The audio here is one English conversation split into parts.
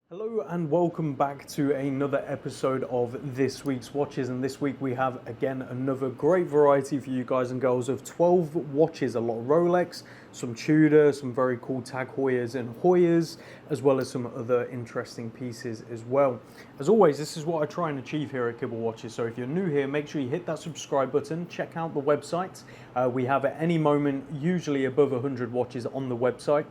Hello and welcome back to another episode of this week's watches, and this week we have again another great variety for you guys and girls of 12 watches, a lot of Rolex, some Tudor, some very cool Tag Heuers and Heuers, as well as some other interesting pieces as well. As always, this is what I try and achieve here at Kibble Watches, so if you're new here, make sure you hit that subscribe button, check out the website. We have at any moment usually above 100 watches on the website.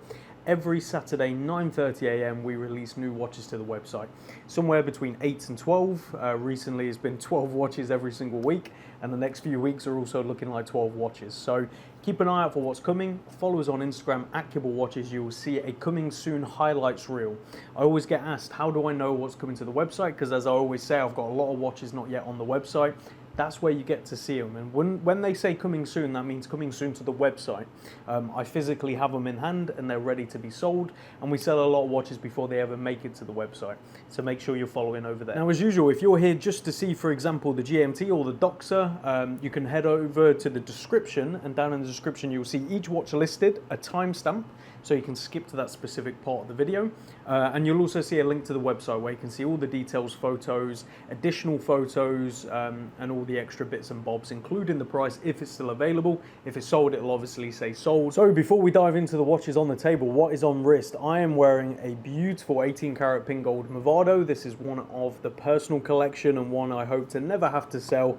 Every Saturday, 9:30 a.m, we release new watches to the website. Somewhere between 8 and 12. Recently, it's been 12 watches every single week, and the next few weeks are also looking like 12 watches. So keep an eye out for what's coming. Follow us on Instagram at Kibble Watches. You will see a coming soon highlights reel. I always get asked, how do I know what's coming to the website? Because as I always say, I've got a lot of watches not yet on the website. That's where you get to see them. And when they say coming soon, that means coming soon to the website. I physically have them in hand and they're ready to be sold. And we sell a lot of watches before they ever make it to the website. So make sure you're following over there. Now, as usual, if you're here just to see, for example, the GMT or the Doxa, you can head over to the description, and down in the description, you'll see each watch listed, a timestamp, so you can skip to that specific part of the video. And you'll also see a link to the website where you can see all the details, photos, additional photos, and all the extra bits and bobs, including the price if it's still available. If it's sold, it'll obviously say sold. So before we dive into the watches on the table, what is on wrist? I am wearing a beautiful 18 karat pink gold Movado. This is one of the personal collection and one I hope to never have to sell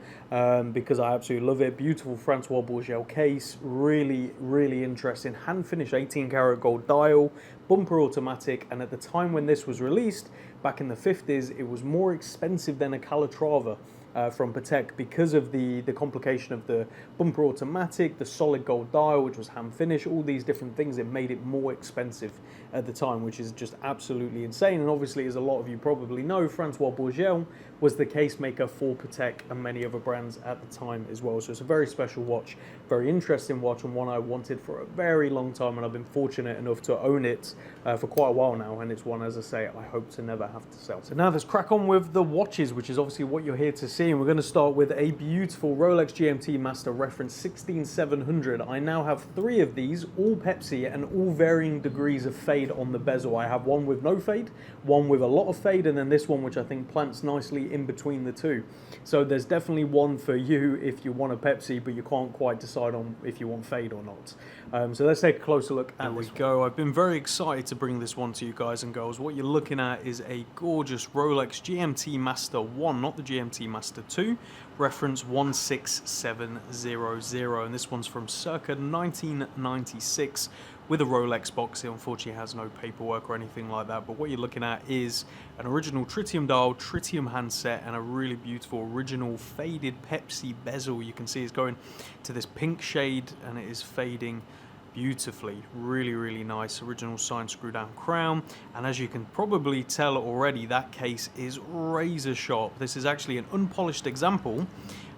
because I absolutely love it. Beautiful Francois Bourgel case, really interesting. Hand finished 18 karat gold dial, bumper automatic, and at the time when this was released, back in the 50s, it was more expensive than a Calatrava from Patek because of the complication of the bumper automatic, the solid gold dial, which was hand finished, all these different things. It made it more expensive at the time, which is just absolutely insane. And obviously, as a lot of you probably know, Francois Bourgel was the case maker for Patek and many other brands at the time as well. So it's a very special watch, very interesting watch, and one I wanted for a very long time, and I've been fortunate enough to own it for quite a while now, and it's one, as I say, I hope to never have to sell. So now let's crack on with the watches, which is obviously what you're here to see, and we're going to start with a beautiful Rolex GMT Master reference 16700. I now have 3 of these, all Pepsi and all varying degrees of fade on the bezel. I have one with no fade, one with a lot of fade, and then this one which I think plants nicely in between the two. So there's definitely one for you if you want a Pepsi but you can't quite decide on if you want fade or not. So let's take a closer look at this. There we go. I've been very excited to bring this one to you guys and girls. What you're looking at is a gorgeous Rolex GMT Master 1, not the GMT Master 2, reference 16700, and this one's from circa 1996 with a Rolex box. It unfortunately has no paperwork or anything like that, but what you're looking at is an original tritium dial, tritium handset, and a really beautiful original faded Pepsi bezel. You can see it's going to this pink shade and it is fading beautifully. Really nice original sign screw down crown, and as you can probably tell already, that case is razor sharp. This is actually an unpolished example,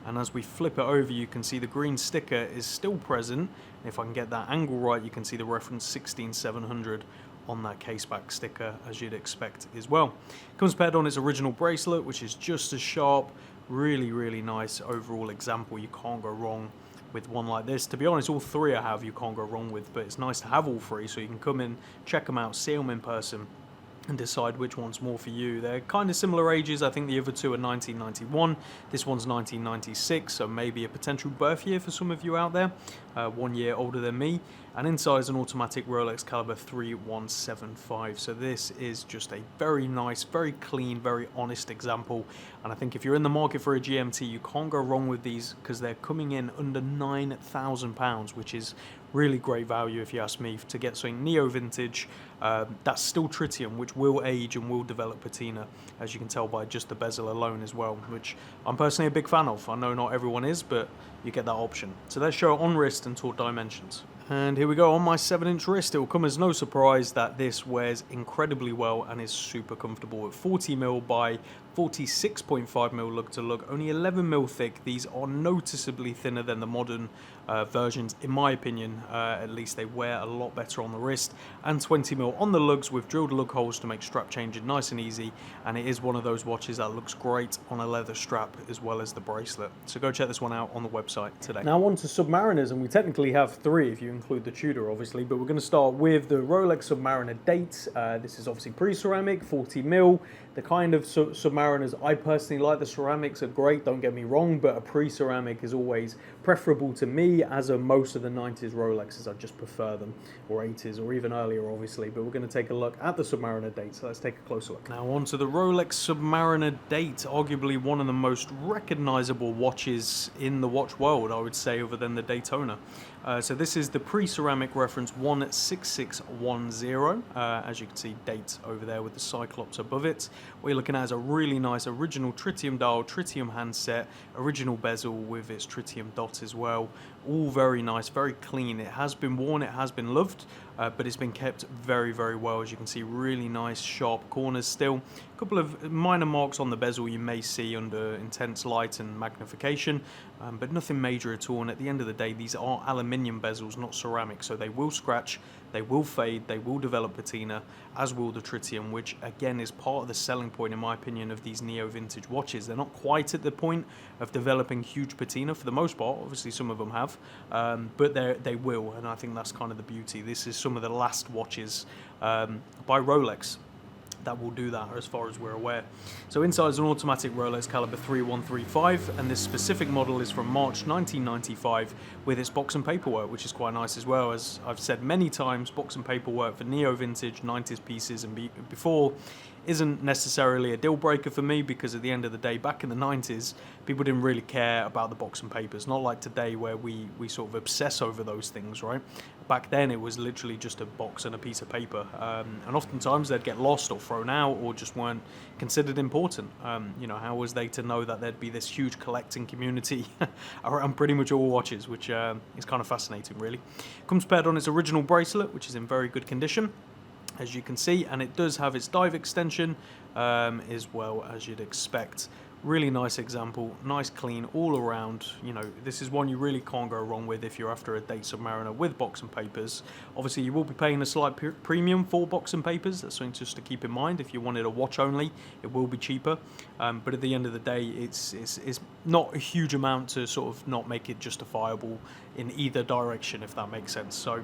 and as we flip it over, you can see the green sticker is still present. If I can get that angle right, you can see the reference 16700 on that caseback sticker, as you'd expect as well. Comes paired on its original bracelet, which is just as sharp. Really nice overall example. You can't go wrong with one like this. To be honest, all 3 I have you can't go wrong with, but it's nice to have all 3 so you can come in, check them out, see them in person, and decide which one's more for you. They're kind of similar ages. I think the other 2 are 1991. This one's 1996, so maybe a potential birth year for some of you out there. 1 year older than me. And inside is an automatic Rolex caliber 3175. So this is just a very nice, very clean, very honest example. And I think if you're in the market for a GMT, you can't go wrong with these because they're coming in under £9,000, which is really great value if you ask me, to get something neo vintage that's still tritium, which will age and will develop patina, as you can tell by just the bezel alone as well, which I'm personally a big fan of. I know not everyone is, but you get that option. So let's show it on wrist and talk dimensions. And here we go on my 7-inch wrist. It will come as no surprise that this wears incredibly well and is super comfortable. At 40mm by 46.5mm lug to lug, only 11mm thick. These are noticeably thinner than the modern versions, in my opinion. At least they wear a lot better on the wrist, and 20mm on the lugs with drilled lug holes to make strap changing nice and easy, and it is one of those watches that looks great on a leather strap as well as the bracelet. So go check this one out on the website today. Now on to Submariners, and we technically have 3 if you include the Tudor obviously, but we're going to start with the Rolex Submariner Date. This is obviously pre-ceramic, 40mm. The kind of Submariners I personally like, the ceramics are great, don't get me wrong, but a pre-ceramic is always preferable to me, as are most of the 90s Rolexes. I just prefer them, or 80s, or even earlier obviously, but we're going to take a look at the Submariner Date, so let's take a closer look. Now on to the Rolex Submariner Date, arguably one of the most recognizable watches in the watch world, I would say, other than the Daytona. So this is the pre-ceramic reference 16610, as you can see, date over there with the Cyclops above it. What you're looking at is a really nice original tritium dial, tritium handset, original bezel with its tritium dot as well. All very nice, very clean. It has been worn, it has been loved, but it's been kept very, very well. As you can see, really nice sharp corners still. A couple of minor marks on the bezel you may see under intense light and magnification, but nothing major at all. And at the end of the day, these are aluminium bezels, not ceramic, so they will scratch, they will fade, they will develop patina, as will the tritium, which again is part of the selling point, in my opinion, of these neo vintage watches. They're not quite at the point of developing huge patina for the most part. Obviously some of them have, but they will, and I think that's kind of the beauty. This is some of the last watches by Rolex that will do that, as far as we're aware. So inside is an automatic Rolex caliber 3135, and this specific model is from March 1995 with its box and paperwork, which is quite nice as well. As I've said many times, box and paperwork for neo vintage 90s pieces and before isn't necessarily a deal breaker for me, because at the end of the day, back in the 90s, people didn't really care about the box and papers, not like today where we sort of obsess over those things, right? Back then it was literally just a box and a piece of paper, and oftentimes they'd get lost or thrown out or just weren't considered important. You know, how was they to know that there'd be this huge collecting community around pretty much all watches, which is kind of fascinating really. Comes paired on its original bracelet, which is in very good condition, as you can see, and it does have its dive extension as well, as you'd expect. Really nice example, nice clean all around. You know, this is one you really can't go wrong with if you're after a date Submariner with box and papers. Obviously you will be paying a slight premium for box and papers. That's something just to keep in mind. If you wanted a watch only, it will be cheaper, but at the end of the day, it's not a huge amount to sort of not make it justifiable in either direction, if that makes sense. So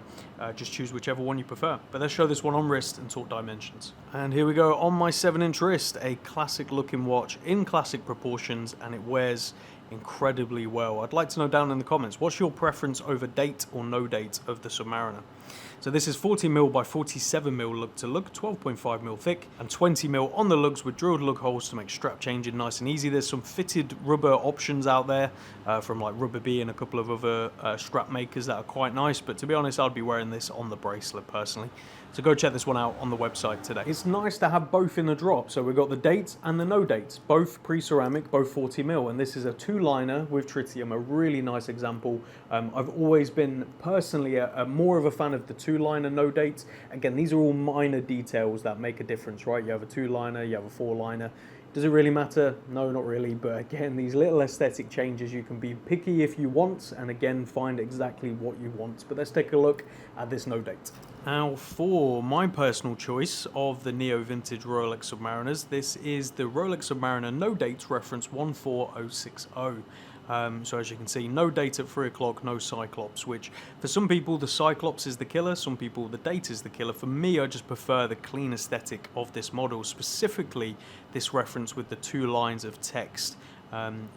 just choose whichever one you prefer. But let's show this one on wrist and talk dimensions. And here we go on my 7-inch wrist, a classic looking watch in classic proportions, and it wears incredibly well. I'd like to know down in the comments, what's your preference over date or no date of the Submariner? So this is 40mm by 47mm lug to lug, 12.5mm thick, and 20mm on the lugs with drilled lug holes to make strap changing nice and easy. There's some fitted rubber options out there from like Rubber Bee and a couple of other strap makers that are quite nice, but to be honest, I'd be wearing this on the bracelet personally. So go check this one out on the website today. It's nice to have both in the drop. So we've got the dates and the no dates, both pre-ceramic, both 40mm, and this is a 2-liner with tritium, a really nice example. I've always been personally more of a fan of the 2-liner no dates. Again, these are all minor details that make a difference, right? You have a 2-liner, you have a 4-liner. Does it really matter? No, not really, but again, these little aesthetic changes, you can be picky if you want, and again, find exactly what you want. But let's take a look at this no date. Now, for my personal choice of the neo vintage Rolex Submariners, this is the Rolex Submariner no date reference 14060. So as you can see, no date at 3 o'clock, no Cyclops, which for some people the Cyclops is the killer, some people the date is the killer. For me, I just prefer the clean aesthetic of this model, specifically this reference with the 2 lines of text.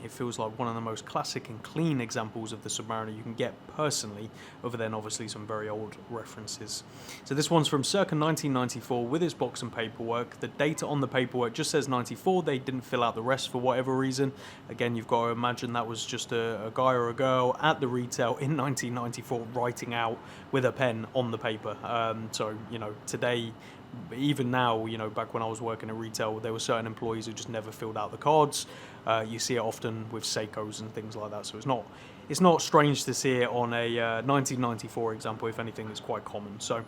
It feels like one of the most classic and clean examples of the Submariner you can get personally, other than obviously some very old references. So this one's from circa 1994 with its box and paperwork. The date on the paperwork just says 94. They didn't fill out the rest for whatever reason. Again, you've got to imagine that was just a guy or a girl at the retail in 1994 writing out with a pen on the paper. So, you know, today, even now, you know, back when I was working at retail, there were certain employees who just never filled out the cards. You see it often with Seikos and things like that, so it's not strange to see it on a 1994 example. If anything, it's quite common, so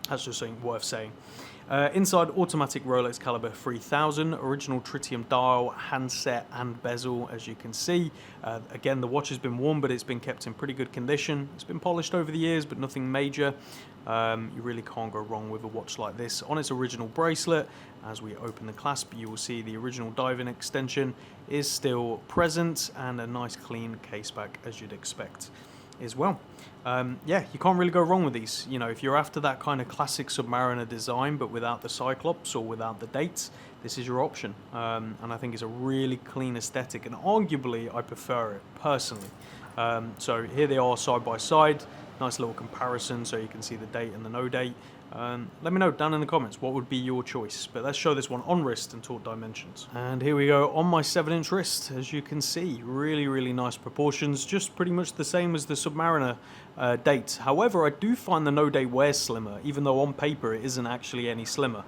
that's just something worth saying. Inside, automatic Rolex caliber 3000, original tritium dial, handset and bezel, as you can see. Again, the watch has been worn, but it's been kept in pretty good condition. It's been polished over the years, but nothing major. You really can't go wrong with a watch like this. On its original bracelet, as we open the clasp, you will see the original diving extension is still present, and a nice clean case back, as you'd expect as well. Yeah, you can't really go wrong with these. You know, if you're after that kind of classic Submariner design but without the Cyclops or without the dates, this is your option. And I think it's a really clean aesthetic, and arguably I prefer it personally. So here they are side by side. Nice little comparison so you can see the date and the no date. Let me know down in the comments what would be your choice. But let's show this one on wrist and talk dimensions. And here we go on my 7-inch wrist. As you can see, really nice proportions, just pretty much the same as the Submariner date. However, I do find the no date wear slimmer, even though on paper it isn't actually any slimmer.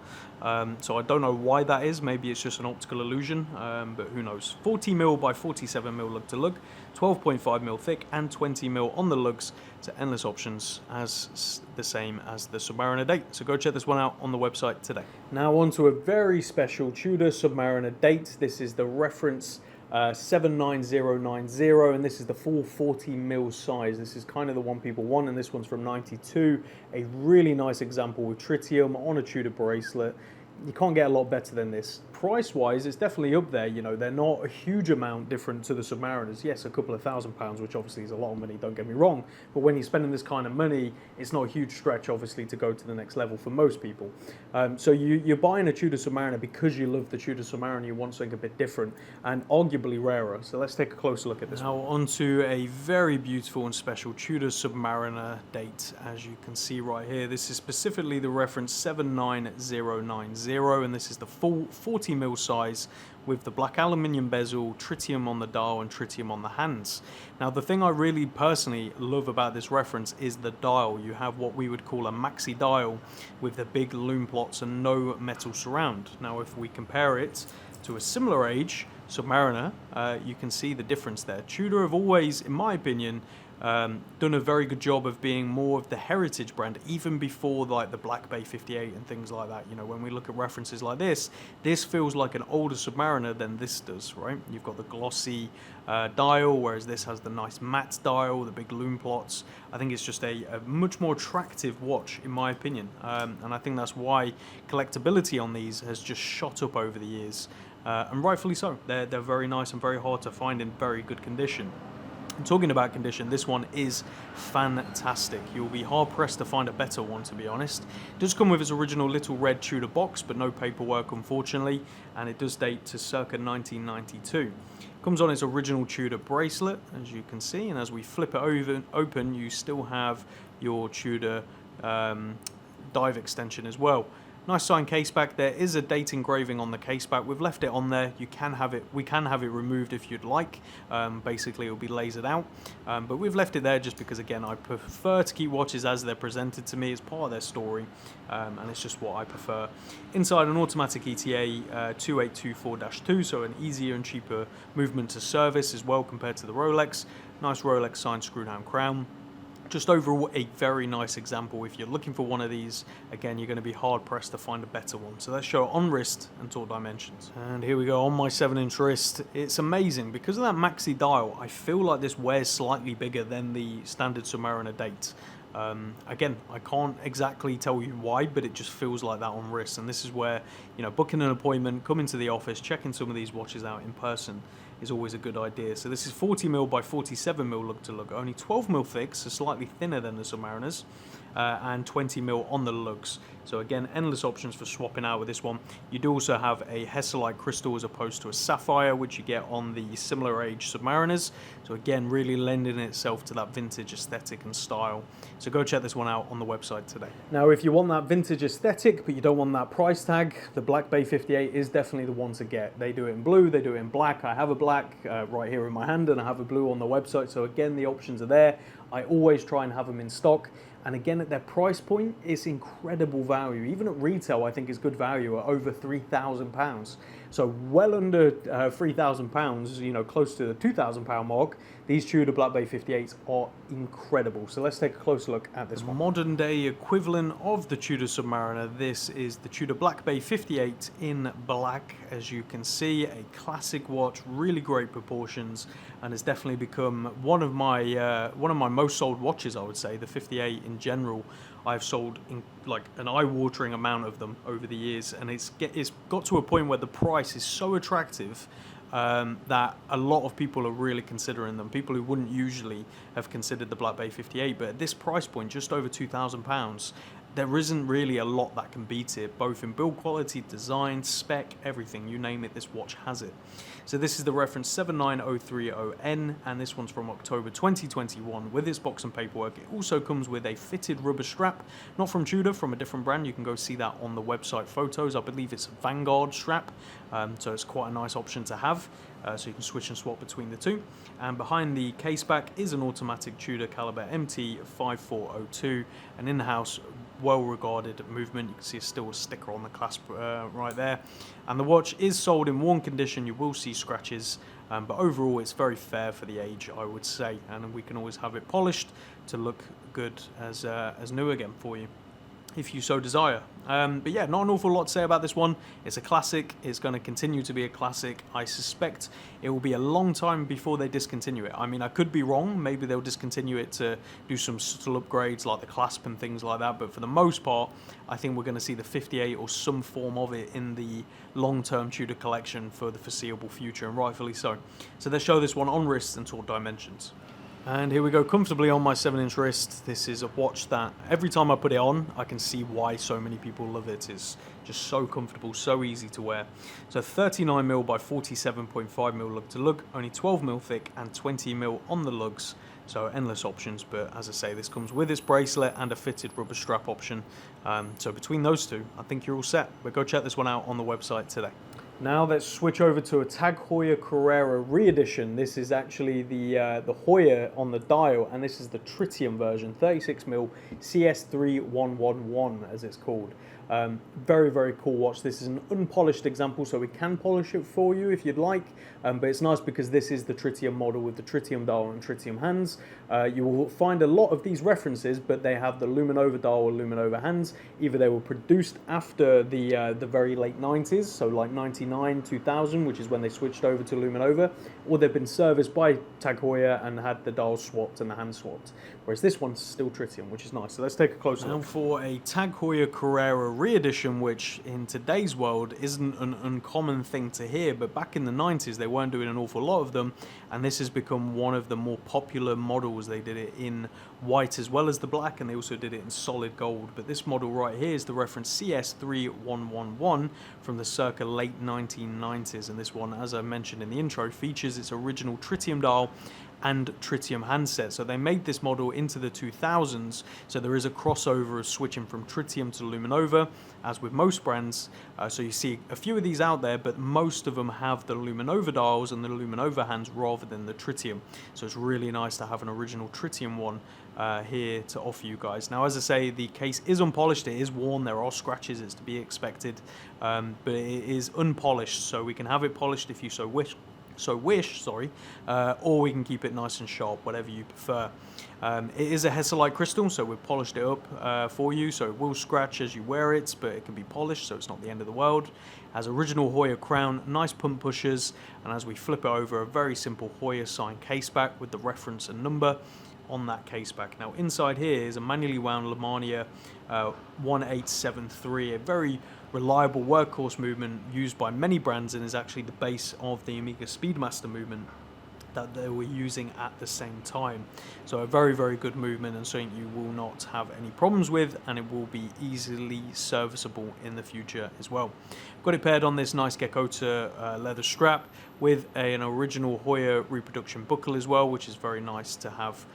So I don't know why that is. Maybe it's just an optical illusion, but who knows. 40mm by 47mm lug to lug, 12.5mm thick, and 20mm on the lugs. So endless options, as the same as the Submariner date. So go check this one out on the website today. Now on to a very special Tudor Submariner date. This is the reference 79090, and this is the full 40mm size. This is kind of the one people want, and this one's from 92. A really nice example with tritium on a Tudor bracelet. You can't get a lot better than this. Price-wise, it's definitely up there. You know, they're not a huge amount different to the Submariners. Yes, a couple of £1,000, which obviously is a lot of money, don't get me wrong. But when you're spending this kind of money, it's not a huge stretch, obviously, to go to the next level for most people. So you're buying a Tudor Submariner because you love the Tudor Submariner, you want something a bit different and arguably rarer. So let's take a closer look at this. Now onto a very beautiful and special Tudor Submariner date. As you can see right here, this is specifically the reference 79090, and this is the full 40mm size with the black aluminium bezel, tritium on the dial and tritium on the hands. Now the thing I really personally love about this reference is the dial. You have what we would call a maxi dial with the big lume plots and no metal surround. Now if we compare it to a similar age Submariner, you can see the difference there. Tudor have always, in my opinion, done a very good job of being more of the heritage brand, even before like the Black Bay 58 and things like that. You know, when we look at references like this feels like an older Submariner than this does, right? You've got the glossy dial, whereas this has the nice matte dial, the big lume plots. I think it's just a much more attractive watch, in my opinion, and I think that's why collectability on these has just shot up over the years, and rightfully so. They're very nice and very hard to find in very good condition. And talking about condition, this one is fantastic. You'll be hard pressed to find a better one, to be honest. It does come with its original little red Tudor box, but no paperwork, unfortunately, and it does date to circa 1992. Comes on its original Tudor bracelet, as you can see, and as we flip it open, you still have your Tudor dive extension as well. Nice signed case back. There is a date engraving on the case back. We've left it on there. You can have it. We can have it removed if you'd like. Basically, it will be lasered out. But we've left it there just because, again, I prefer to keep watches as they're presented to me. It's part of their story, and it's just what I prefer. Inside, an automatic ETA 2824-2, so an easier and cheaper movement to service as well compared to the Rolex. Nice Rolex signed screw-down crown. Just overall a very nice example. If you're looking for one of these, again, you're going to be hard pressed to find a better one. So let's show it on wrist and talk dimensions. And here we go on my 7-inch wrist. It's amazing because of that maxi dial. I feel like this wears slightly bigger than the standard Submariner date. Again, I can't exactly tell you why, but it just feels like that on wrist. And this is where, you know, booking an appointment, coming to the office, checking some of these watches out in person is always a good idea. So this is 40mm by 47mm lug to lug, only 12mm thick, so slightly thinner than the Submariners, and 20mm on the lugs. So again, endless options for swapping out with this one. You do also have a Hesselite crystal as opposed to a sapphire, which you get on the similar age Submariners. So again, really lending itself to that vintage aesthetic and style. So go check this one out on the website today. Now, if you want that vintage aesthetic, but you don't want that price tag, the Black Bay 58 is definitely the one to get. They do it in blue, they do it in black. I have a black right here in my hand, and I have a blue on the website. So again, the options are there. I always try and have them in stock. And again, at their price point, it's incredible value. Even at retail, I think it's good value at over £3,000. So well under £3,000, you know, close to the £2,000 mark. These Tudor Black Bay 58s are incredible. So let's take a closer look at this one. Modern day equivalent of the Tudor Submariner. This is the Tudor Black Bay 58 in black. As you can see, a classic watch, really great proportions, and has definitely become one of my most sold watches, I would say. The 58 in general, I've sold in like an eye-watering amount of them over the years, and it's got to a point where the price is so attractive that a lot of people are really considering them. People who wouldn't usually have considered the Black Bay 58, but at this price point, just over £2,000, there isn't really a lot that can beat it, both in build quality, design, spec, everything, you name it, this watch has it. So this is the reference 79030N, and this one's from October 2021 with its box and paperwork. It also comes with a fitted rubber strap, not from Tudor, from a different brand. You can go see that on the website photos. I believe it's a Vanguard strap, so it's quite a nice option to have. So you can switch and swap between the two. And behind the case back is an automatic Tudor caliber MT5402, an in-house well-regarded movement. You can see still a sticker on the clasp right there. And the watch is sold in worn condition. You will see scratches, but overall it's very fair for the age, I would say. And we can always have it polished to look good as new again for you, if you so desire. But yeah, not an awful lot to say about this one. It's a classic. It's going to continue to be a classic. I suspect it will be a long time before they discontinue it. I mean, I could be wrong. Maybe they'll discontinue it to do some subtle upgrades like the clasp and things like that. But for the most part, I think we're going to see the 58 or some form of it in the long-term Tudor collection for the foreseeable future, and rightfully so. So let's show this one on wrist and talk dimensions. And here we go, comfortably on my 7-inch wrist. This is a watch that every time I put it on, I can see why so many people love it. It's just so comfortable, so easy to wear. So 39mm by 47.5mm lug to lug, only 12mm thick and 20mm on the lugs. So endless options, but as I say, this comes with its bracelet and a fitted rubber strap option. So between those two, I think you're all set. But go check this one out on the website today. Now let's switch over to a Tag Heuer Carrera re-edition. This is actually the Heuer on the dial, and this is the tritium version, 36mm CS3111 as it's called. Very, very cool watch. This is an unpolished example, so we can polish it for you if you'd like, but it's nice because this is the tritium model with the tritium dial and tritium hands. You will find a lot of these references, but they have the Luminova dial or Luminova hands. Either they were produced after the very late 90s, so like 99, 2000, which is when they switched over to Luminova, or they've been serviced by Tag Heuer and had the dials swapped and the hands swapped. Whereas this one's still tritium, which is nice. So let's take a closer look. Now for a Tag Heuer Carrera re-edition, which in today's world isn't an uncommon thing to hear, but back in the 90s they weren't doing an awful lot of them, and this has become one of the more popular models. They did it in white as well as the black, and they also did it in solid gold. But this model right here is the reference CS3111 from the circa late 1990s, and this one, as I mentioned in the intro, features its original tritium dial and tritium handset. So they made this model into the 2000s, so there is a crossover of switching from tritium to Luminova, as with most brands. So you see a few of these out there, but most of them have the Luminova dials and the Luminova hands rather than the tritium. So it's really nice to have an original tritium one here to offer you guys. Now, as I say, the case is unpolished, it is worn, there are scratches, it's to be expected, but it is unpolished, so we can have it polished if you so wish, or we can keep it nice and sharp, whatever you prefer. It is a Hesselite crystal, so we've polished it up for you, so it will scratch as you wear it, but it can be polished, so it's not the end of the world. Has original Heuer crown, nice pump pushers, and as we flip it over, a very simple Heuer sign case back with the reference and number on that case back. Now inside here is a manually wound Lemania 1873, a very reliable workhorse movement used by many brands, and is actually the base of the Omega Speedmaster movement that they were using at the same time. So a very, very good movement, and something you will not have any problems with, and it will be easily serviceable in the future as well. Got it paired on this nice Gekota leather strap with an original Heuer reproduction buckle as well, which is very nice to have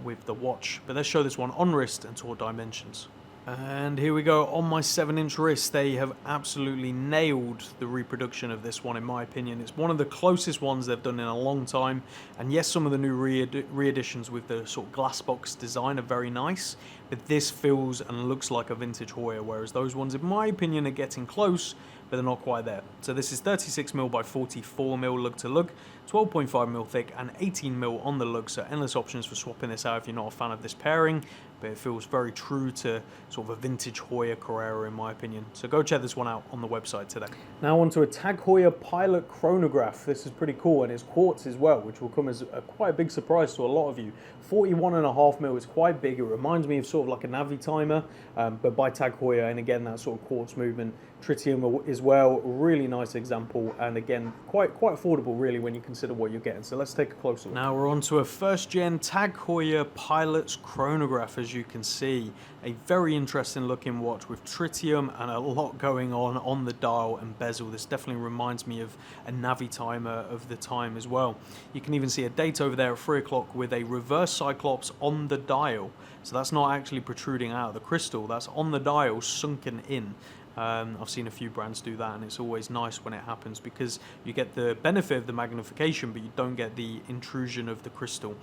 with the watch. But let's show this one on wrist and talk dimensions. And here we go on my 7-inch wrist. They have absolutely nailed the reproduction of this one, in my opinion. It's one of the closest ones they've done in a long time. And yes, some of the new re-editions with the sort of glass box design are very nice, but this feels and looks like a vintage Heuer, whereas those ones, in my opinion, are getting close, but they're not quite there. So this is 36mm by 44mm lug to lug, 12.5mm thick and 18mm on the lug, so endless options for swapping this out if you're not a fan of this pairing, but it feels very true to sort of a vintage Heuer Carrera in my opinion. So go check this one out on the website today. Now onto a Tag Heuer Pilot Chronograph. This is pretty cool, and it's quartz as well, which will come as quite a big surprise to a lot of you. 41.5mm is quite big. It reminds me of sort of like a Navi timer, but by Tag Heuer, and again that sort of quartz movement. Tritium as well, really nice example, and again quite affordable really when you consider what you're getting. So let's take a closer look. Now we're on to a first gen Tag Heuer Pilot's Chronograph. As you can see, a very interesting looking watch with tritium and a lot going on the dial and bezel. This definitely reminds me of a Navi timer of the time as well. You can even see a date over there at 3 o'clock with a reverse cyclops on the dial, so that's not actually protruding out of the crystal, that's on the dial sunken in. I've seen a few brands do that, and it's always nice when it happens because you get the benefit of the magnification, but you don't get the intrusion of the crystal,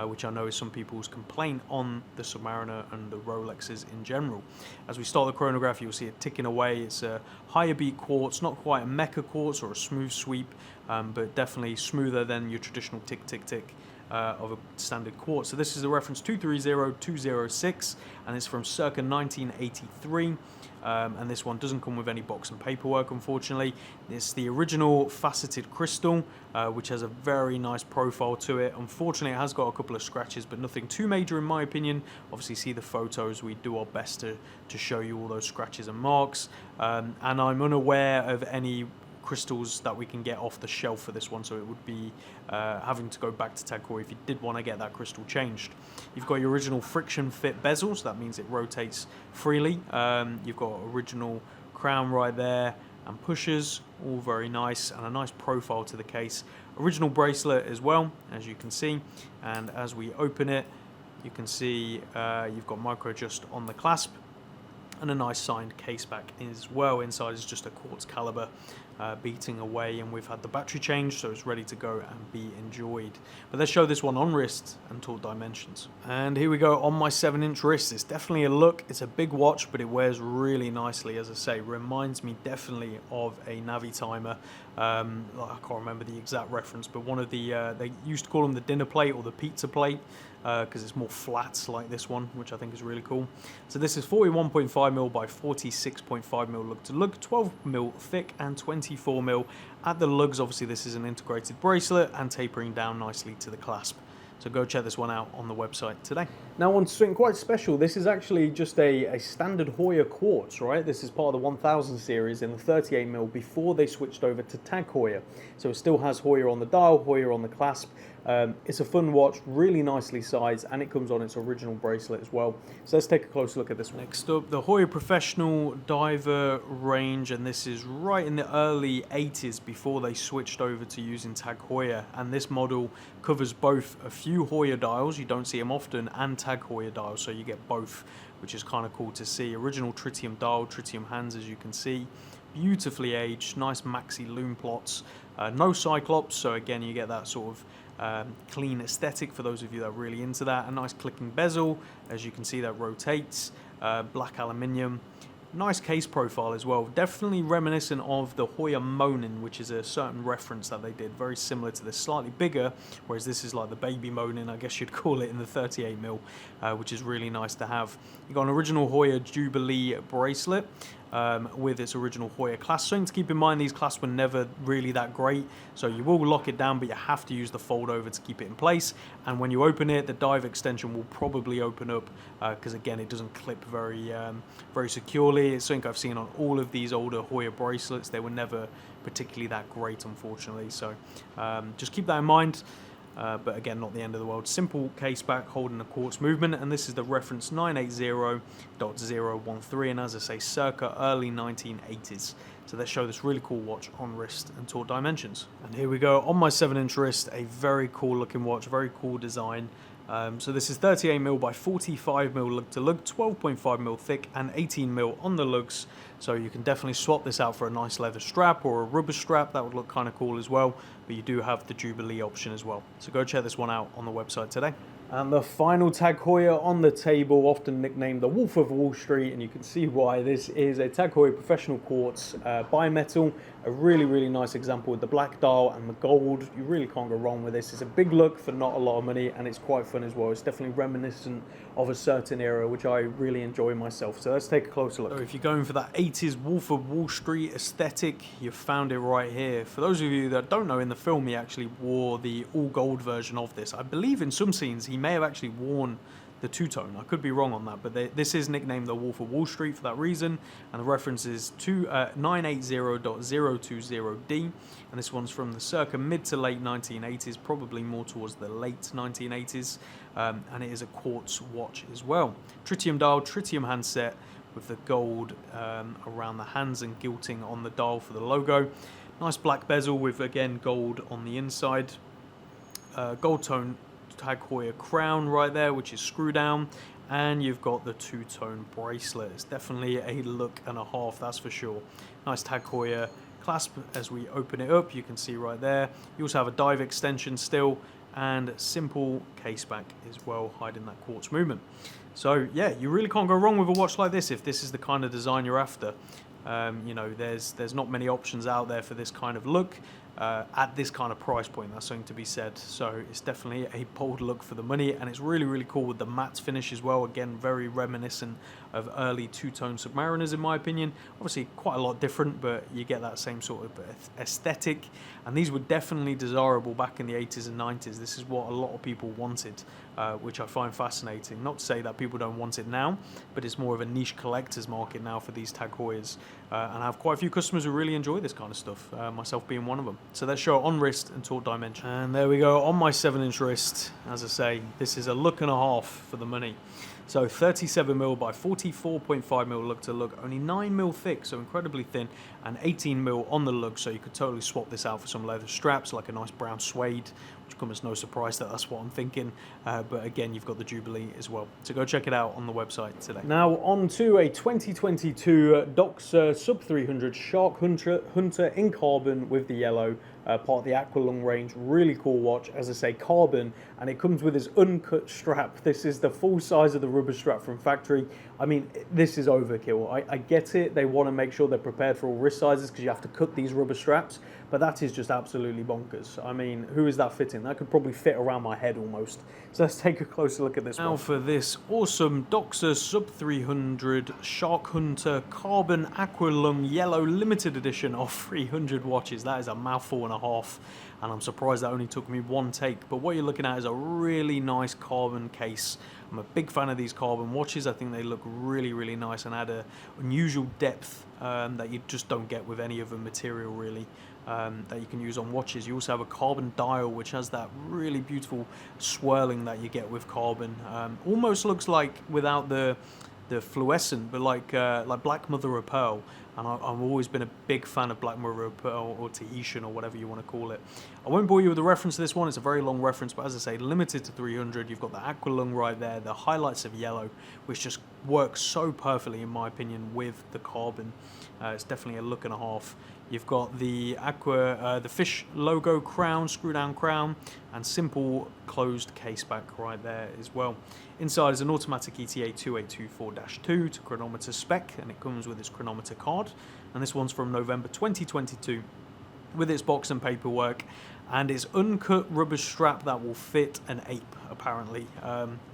which I know is some people's complaint on the Submariner and the Rolexes in general. As we start the chronograph, you'll see it ticking away. It's a higher beat quartz, not quite a mecha quartz or a smooth sweep, but definitely smoother than your traditional tick tick tick of a standard quartz. So this is a reference 230206, and it's from circa 1983. And this one doesn't come with any box and paperwork, unfortunately. It's the original faceted crystal, which has a very nice profile to it. Unfortunately, it has got a couple of scratches, but nothing too major in my opinion. Obviously, see the photos. We do our best to show you all those scratches and marks. And I'm unaware of any crystals that we can get off the shelf for this one, so it would be having to go back to Tag Heuer if you did want to get that crystal changed. You've got your original friction fit bezel, so that means it rotates freely. You've got original crown right there and pushers, all very nice, and a nice profile to the case. Original bracelet as well, as you can see, and as we open it, you can see you've got micro adjust on the clasp, and a nice signed case back as well. Inside is just a quartz caliber beating away, and we've had the battery changed, so it's ready to go and be enjoyed. But let's show this one on wrist and talk dimensions. And here we go on my 7-inch wrist. It's definitely a look. It's a big watch, but it wears really nicely. As I say, reminds me definitely of a Navi timer. I can't remember the exact reference, but one of the they used to call them the dinner plate or the pizza plate, because it's more flat like this one, which I think is really cool. So this is 41.5mm by 46.5mm lug to lug, 12mm thick and 24mm at the lugs. Obviously this is an integrated bracelet and tapering down nicely to the clasp. So go check this one out on the website today. Now on to something quite special. This is actually just a standard Heuer quartz, right? This is part of the 1000 series in the 38mm before they switched over to Tag Heuer. So it still has Heuer on the dial, Heuer on the clasp. It's a fun watch, really nicely sized, and it comes on its original bracelet as well. So let's take a closer look at this one. Next up, the Heuer Professional Diver range, and this is right in the early 80s before they switched over to using Tag Heuer. And this model covers both a few Heuer dials, you don't see them often, and Tag Heuer dials, so you get both, which is kind of cool to see. Original tritium dial, tritium hands, as you can see. Beautifully aged, nice maxi loom plots. No cyclops, so again you get that sort of clean aesthetic for those of you that are really into that. A nice clicking bezel, as you can see, that rotates. Black aluminium. Nice case profile as well, definitely reminiscent of the Heuer Monin, which is a certain reference that they did, very similar to this, slightly bigger, whereas this is like the baby Monin, I guess you'd call it, in the 38mm, which is really nice to have. You've got an original Heuer Jubilee bracelet with its original Heuer clasp. Something to keep in mind, these clasps were never really that great, so you will lock it down, but you have to use the fold over to keep it in place. And when you open it, the dive extension will probably open up because again it doesn't clip very securely. It's something I've seen on all of these older Heuer bracelets. They were never particularly that great, unfortunately, so just keep that in mind. But again, not the end of the world. Simple case back holding a quartz movement, and this is the reference 980.013, and as I say, circa early 1980s. So let's show this really cool watch on wrist and talk dimensions. And here we go on my 7-inch wrist, a very cool looking watch, very cool design. So this is 38mm by 45mm lug to lug, 12.5mm thick and 18mm on the lugs. So you can definitely swap this out for a nice leather strap or a rubber strap. That would look kind of cool as well. But you do have the Jubilee option as well. So go check this one out on the website today. And the final Tag Heuer on the table, often nicknamed the Wolf of Wall Street, and you can see why. This is a Tag Heuer Professional Quartz bimetal, a really, really nice example with the black dial and the gold. You really can't go wrong with this. It's a big look for not a lot of money, and it's quite fun as well. It's definitely reminiscent of a certain era, which I really enjoy myself. So let's take a closer look. So if you're going for that 80s Wolf of Wall Street aesthetic, you've found it right here. For those of you that don't know, in the film he actually wore the all gold version of this. I believe in some scenes he may have actually worn the two-tone. I could be wrong on that, but this is nicknamed the Wolf of Wall Street for that reason, and the reference is to 980.020D, and this one's from the circa mid to late 1980s, probably more towards the late 1980s, and it is a quartz watch as well. Tritium dial, tritium handset with the gold around the hands and gilting on the dial for the logo. Nice black bezel with, again, gold on the inside. Gold tone Tag Heuer crown right there, which is screw down, and you've got the two-tone bracelet. It's definitely a look and a half, that's for sure. Nice Tag Heuer clasp as we open it up, you can see right there. You also have a dive extension still, and simple case back as well, hiding that quartz movement. So yeah, you really can't go wrong with a watch like this if this is the kind of design you're after. You know, there's not many options out there for this kind of look. At this kind of price point, that's something to be said. So it's definitely a bold look for the money, and it's really, really cool with the matte finish as well. Again, very reminiscent of early two-tone Submariners in my opinion. Obviously quite a lot different, but you get that same sort of aesthetic, and these were definitely desirable back in the 80s and 90s. This is what a lot of people wanted, which I find fascinating. Not to say that people don't want it now, but it's more of a niche collector's market now for these Tag Heuers, and I have quite a few customers who really enjoy this kind of stuff, myself being one of them. So let's show it on wrist and talk dimension. And there we go, on my 7-inch wrist. As I say, this is a look and a half for the money. So 37mm by 44.5mm look to look, only 9mm thick, so incredibly thin, and 18mm on the lug, so you could totally swap this out for some leather straps, like a nice brown suede, which comes as no surprise that that's what I'm thinking. But again, you've got the Jubilee as well. So go check it out on the website today. Now on to a 2022 Doxa Sub 300 Shark Hunter in carbon with the yellow. Part of the Aqua long range, really cool watch, as I say, carbon, and it comes with this uncut strap. This is the full size of the rubber strap from factory. I mean, this is overkill. I get it, they want to make sure they're prepared for all wrist sizes because you have to cut these rubber straps, but that is just absolutely bonkers. I mean, who is that fitting? That could probably fit around my head almost. So let's take a closer look at this now one. For this awesome Doxa Sub 300 Shark Hunter Carbon Aqua Lung Yellow Limited Edition of 300 watches. That is a mouthful and a half, and I'm surprised that only took me one take. But what you're looking at is a really nice carbon case. I'm a big fan of these carbon watches. I think they look really, really nice and add a unusual depth that you just don't get with any other material really. That you can use on watches. You also have a carbon dial which has that really beautiful swirling that you get with carbon. Almost looks like, without the fluorescent, but like black mother of pearl. And I've always been a big fan of black mother of pearl, or Tahitian, or whatever you want to call it. I won't bore you with the reference to this one. It's a very long reference, but as I say, limited to 300. You've got the Aqua Lung right there, the highlights of yellow, which just works so perfectly in my opinion with the carbon. It's definitely a look and a half. You've got the Aqua, the fish logo crown, screw down crown, and simple closed case back right there as well. Inside is an automatic ETA 2824-2 to chronometer spec, and it comes with its chronometer card. And this one's from November 2022 with its box and paperwork, and its uncut rubber strap that will fit an ape, apparently.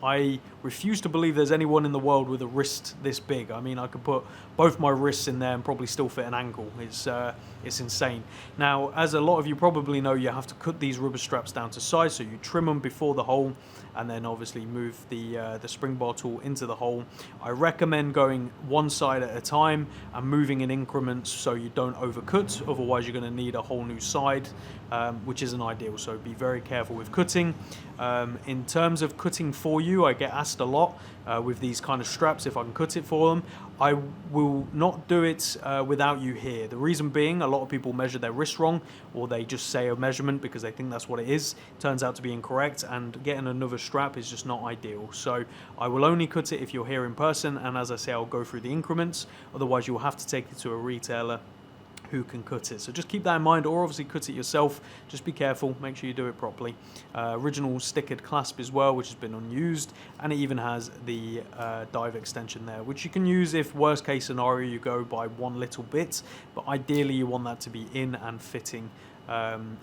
I refuse to believe there's anyone in the world with a wrist this big. I mean, I could put both my wrists in there and probably still fit an ankle. It's insane. Now, as a lot of you probably know, you have to cut these rubber straps down to size, so you trim them before the hole, and then obviously move the spring bar tool into the hole. I recommend going one side at a time and moving in increments so you don't overcut, otherwise you're going to need a whole new side, which isn't ideal, so be very careful with cutting. In terms of cutting for you, I get asked a lot with these kind of straps if I can cut it for them. I will not do it without you here. The reason being, a lot of people measure their wrist wrong, or they just say a measurement because they think that's what it is. It turns out to be incorrect, and getting another strap is just not ideal. So I will only cut it if you're here in person, and as I say, I'll go through the increments. Otherwise, you'll have to take it to a retailer who can cut it. So just keep that in mind, or obviously cut it yourself. Just be careful, make sure you do it properly. Original stickered clasp as well, which has been unused, and it even has the dive extension there, which you can use if worst case scenario you go by one little bit, but ideally you want that to be in and fitting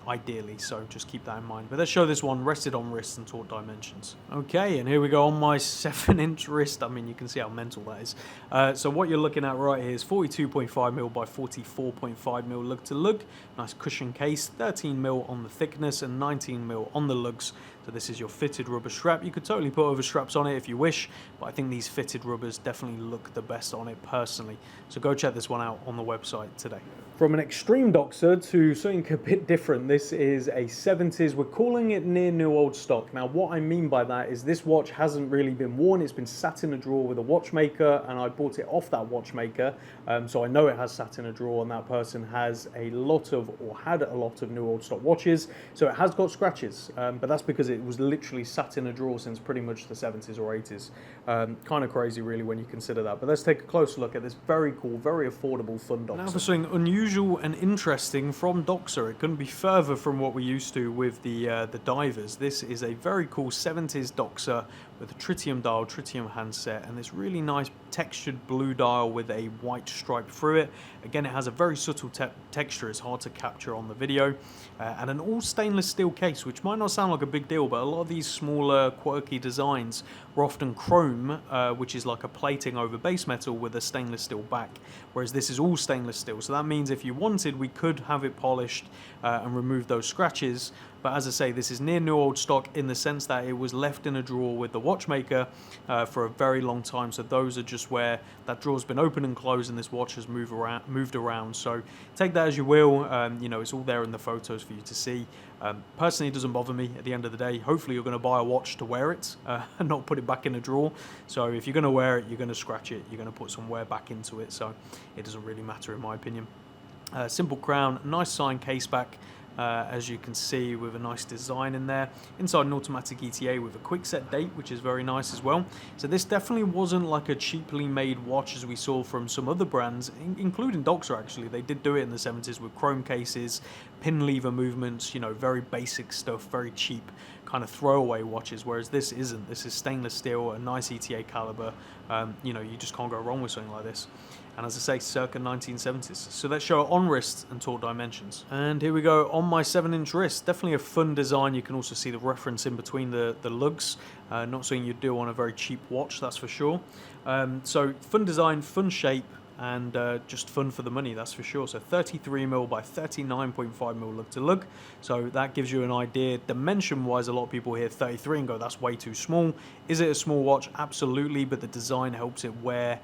ideally, so just keep that in mind. But let's show this one rested on wrist and taut dimensions. Okay, and here we go on my 7-inch wrist. I mean, you can see how mental that is. So what you're looking at right here is 42.5mm by 44.5mm lug to lug. Nice cushion case, 13mm on the thickness and 19mm on the lugs. So this is your fitted rubber strap. You could totally put other straps on it if you wish, but I think these fitted rubbers definitely look the best on it personally. So go check this one out on the website today. From an extreme doxer to something a bit different, this is a 70s. We're calling it near new old stock. Now what I mean by that is this watch hasn't really been worn. It's been sat in a drawer with a watchmaker, and I bought it off that watchmaker. So I know it has sat in a drawer, and that person has a lot of, or had a lot of new old stock watches. So it has got scratches, but that's because it was literally sat in a drawer since pretty much the 70s or 80s. Kind of crazy really when you consider that. But let's take a closer look at this very cool, very affordable, fun doxer. Now for something unusual and interesting from doxer, it couldn't be further from what we used to with the divers. This is a very cool 70s doxer with a tritium dial, tritium handset, and this really nice textured blue dial with a white stripe through it. Again, it has a very subtle texture. It's hard to capture on the video, and an all stainless steel case, which might not sound like a big deal, but a lot of these smaller quirky designs were often chrome, which is like a plating over base metal with a stainless steel back, whereas this is all stainless steel. So that means if you wanted, we could have it polished and remove those scratches. But as I say, this is near new old stock in the sense that it was left in a drawer with the watchmaker for a very long time. So those are just where that drawer's been open and closed, and this watch has moved around. So take that as you will. You know, it's all there in the photos for you to see. Personally, it doesn't bother me at the end of the day. Hopefully you're going to buy a watch to wear it and not put it back in a drawer. So if you're going to wear it, you're going to scratch it, you're going to put some wear back into it. So it doesn't really matter in my opinion. Simple crown, nice signed case back. As you can see, with a nice design in there. Inside an automatic ETA with a quick set date, which is very nice as well. So this definitely wasn't like a cheaply made watch as we saw from some other brands, including doxer actually. They did do it in the 70s with chrome cases, pin lever movements, you know, very basic stuff, very cheap kind of throwaway watches, whereas this isn't. This is stainless steel, a nice ETA caliber. You know, you just can't go wrong with something like this. And as I say, circa 1970s. So let's show it on wrist and taut dimensions. And here we go on my 7-inch wrist. Definitely a fun design. You can also see the reference in between the lugs. Not something you'd do on a very cheap watch, that's for sure. So fun design, fun shape, and just fun for the money, that's for sure. So 33mm by 39.5mm lug to lug. So that gives you an idea. Dimension wise, a lot of people hear 33 and go, that's way too small. Is it a small watch? Absolutely, but the design helps it wear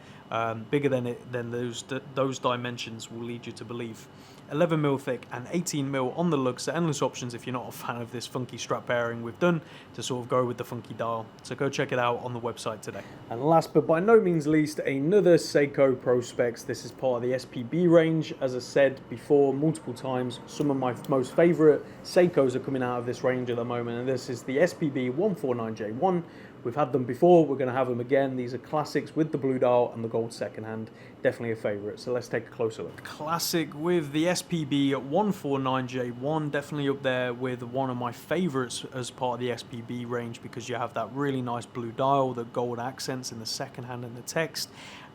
bigger than those dimensions will lead you to believe. 11mm thick and 18mm on the lugs, so endless options if you're not a fan of this funky strap pairing we've done to sort of go with the funky dial. So go check it out on the website today. And last but by no means least, another Seiko Pro Specs. This is part of the SPB range. As I said before multiple times, some of my most favorite Seikos are coming out of this range at the moment, and this is the SPB149J1. We've had them before, we're going to have them again. These are classics with the blue dial and the gold second hand. Definitely a favorite, so let's take a closer look. Classic with the SPB149J1, definitely up there with one of my favorites as part of the SPB range, because you have that really nice blue dial, the gold accents in the second hand and the text,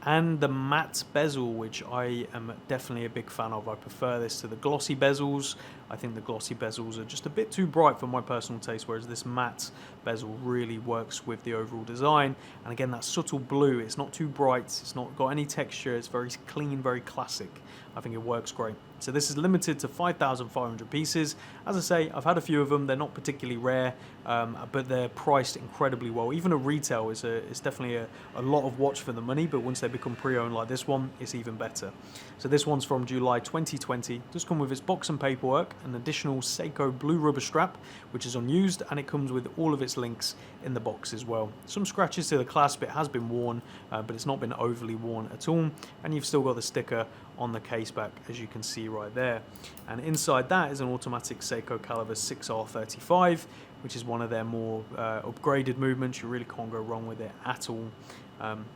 and the matte bezel, which I am definitely a big fan of. I prefer this to the glossy bezels. I think the glossy bezels are just a bit too bright for my personal taste, whereas this matte bezel really works with the overall design. And again, that subtle blue, it's not too bright, it's not got any texture, it's very clean, very classic. I think it works great. So this is limited to 5,500 pieces. As I say, I've had a few of them. They're not particularly rare, but they're priced incredibly well. Even a retail is definitely a lot of watch for the money, but once they become pre-owned like this one, it's even better. So this one's from July 2020. Does come with its box and paperwork, an additional Seiko blue rubber strap, which is unused, and it comes with all of its links in the box as well. Some scratches to the clasp. It has been worn, but it's not been overly worn at all. And you've still got the sticker on the case back, as you can see right there. And inside that is an automatic Seiko caliber 6R35, which is one of their more upgraded movements. You really can't go wrong with it at all.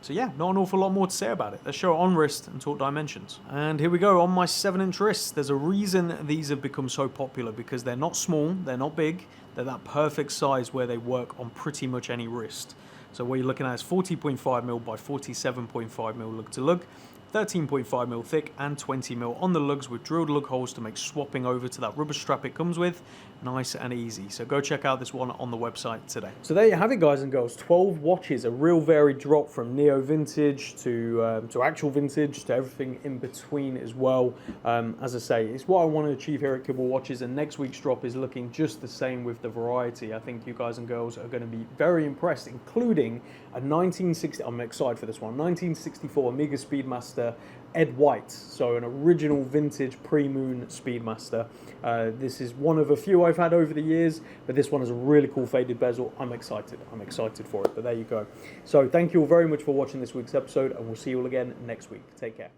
So yeah, not an awful lot more to say about it. Let's show it on wrist and talk dimensions. And here we go on my 7-inch wrist. There's a reason these have become so popular, because they're not small, they're not big, they're that perfect size where they work on pretty much any wrist. So what you're looking at is 40.5mm by 47.5mm lug to lug, 13.5mm thick and 20mm on the lugs with drilled lug holes to make swapping over to that rubber strap it comes with nice and easy. So go check out this one on the website today. So there you have it, guys and girls. 12 watches, a real varied drop from neo vintage to actual vintage to everything in between as well. As I say, it's what I want to achieve here at Kibble Watches, and next week's drop is looking just the same with the variety. I think you guys and girls are going to be very impressed, including a 1960, I'm excited for this one, 1964 Amiga Speedmaster Ed White, so an original vintage pre-moon Speedmaster. This is one of a few I've had over the years, but this one has a really cool faded bezel. I'm excited for it, but there you go. So thank you all very much for watching this week's episode, and we'll see you all again next week. Take care.